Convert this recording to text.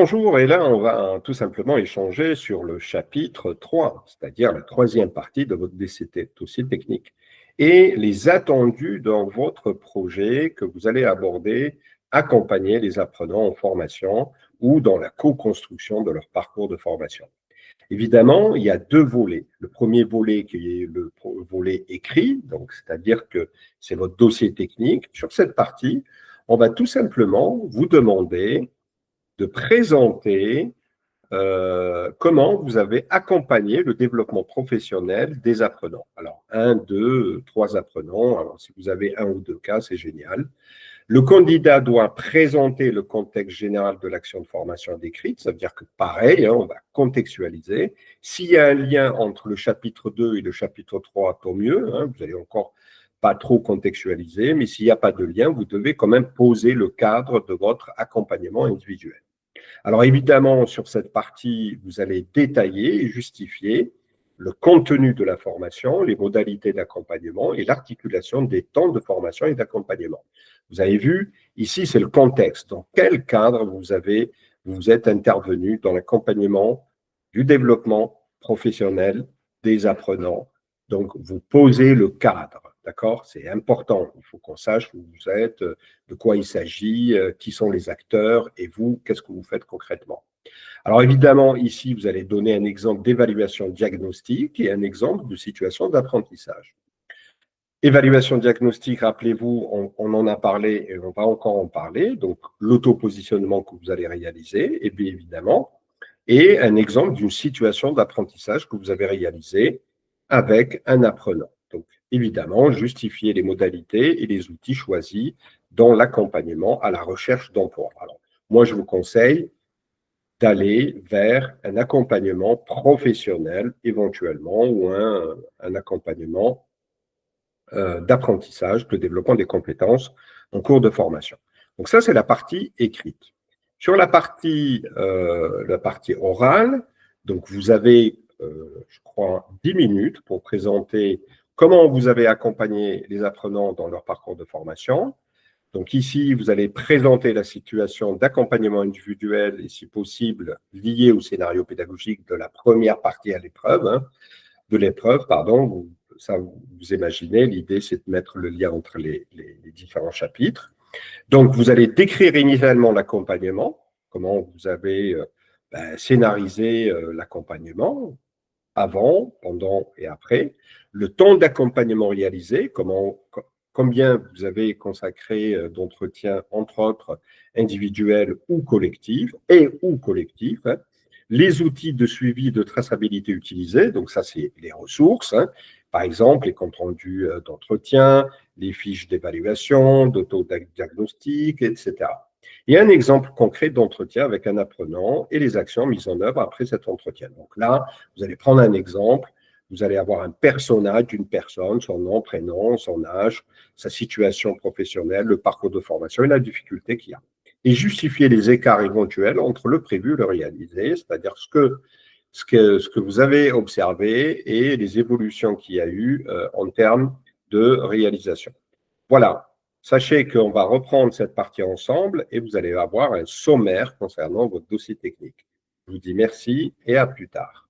Bonjour, et là, on va tout simplement échanger sur le chapitre 3, c'est-à-dire la troisième partie de votre DCT, dossier technique, et les attendus dans votre projet que vous allez aborder, accompagner les apprenants en formation ou dans la co-construction de leur parcours de formation. Évidemment, il y a deux volets. Le premier volet qui est le volet écrit, donc c'est-à-dire que c'est votre dossier technique. Sur cette partie, on va tout simplement vous demander de présenter comment vous avez accompagné le développement professionnel des apprenants. Alors, un, deux, trois apprenants. Alors, si vous avez un ou deux cas, c'est génial. Le candidat doit présenter le contexte général de l'action de formation décrite. Ça veut dire que pareil, on va contextualiser. S'il y a un lien entre le chapitre 2 et le chapitre 3, tant mieux. Vous allez encore pas trop contextualiser, mais s'il n'y a pas de lien, vous devez quand même poser le cadre de votre accompagnement individuel. Alors évidemment, sur cette partie, vous allez détailler et justifier le contenu de la formation, les modalités d'accompagnement et l'articulation des temps de formation et d'accompagnement. Vous avez vu, ici, c'est le contexte. Dans quel cadre vous êtes intervenu dans l'accompagnement du développement professionnel des apprenants. Donc, vous posez le cadre, d'accord? C'est important. Il faut qu'on sache où vous êtes, de quoi il s'agit, qui sont les acteurs et vous, qu'est-ce que vous faites concrètement. Alors évidemment, ici, vous allez donner un exemple d'évaluation diagnostique et un exemple de situation d'apprentissage. Évaluation diagnostique, rappelez-vous, on en a parlé et on va encore en parler. Donc, l'auto-positionnement que vous allez réaliser, et bien évidemment, et un exemple d'une situation d'apprentissage que vous avez réalisée avec un apprenant. Donc, évidemment, justifier les modalités et les outils choisis dans l'accompagnement à la recherche d'emploi. Alors, moi, je vous conseille d'aller vers un accompagnement professionnel éventuellement ou un accompagnement d'apprentissage, de développement des compétences en cours de formation. Donc ça, c'est la partie écrite. Sur la partie orale, donc vous avez, je crois, 10 minutes pour présenter comment vous avez accompagné les apprenants dans leur parcours de formation. Donc ici, vous allez présenter la situation d'accompagnement individuel et si possible liée au scénario pédagogique de la première partie à l'épreuve, pardon. Vous imaginez, l'idée c'est de mettre le lien entre les différents chapitres. Donc vous allez décrire initialement l'accompagnement, comment vous avez scénarisé l'accompagnement, avant, pendant et après, le temps d'accompagnement réalisé, combien vous avez consacré d'entretiens, entre autres, individuels ou collectifs, les outils de suivi de traçabilité utilisés, donc ça c'est les ressources, par exemple les comptes rendus d'entretien, les fiches d'évaluation, d'autodiagnostic, etc. Et un exemple concret d'entretien avec un apprenant et les actions mises en œuvre après cet entretien. Donc là, vous allez prendre un exemple, vous allez avoir un personnage d'une personne, son nom, prénom, son âge, sa situation professionnelle, le parcours de formation et la difficulté qu'il y a. Et justifier les écarts éventuels entre le prévu et le réalisé, c'est-à-dire ce que vous avez observé et les évolutions qu'il y a eu en termes de réalisation. Voilà. Sachez qu'on va reprendre cette partie ensemble et vous allez avoir un sommaire concernant votre dossier technique. Je vous dis merci et à plus tard.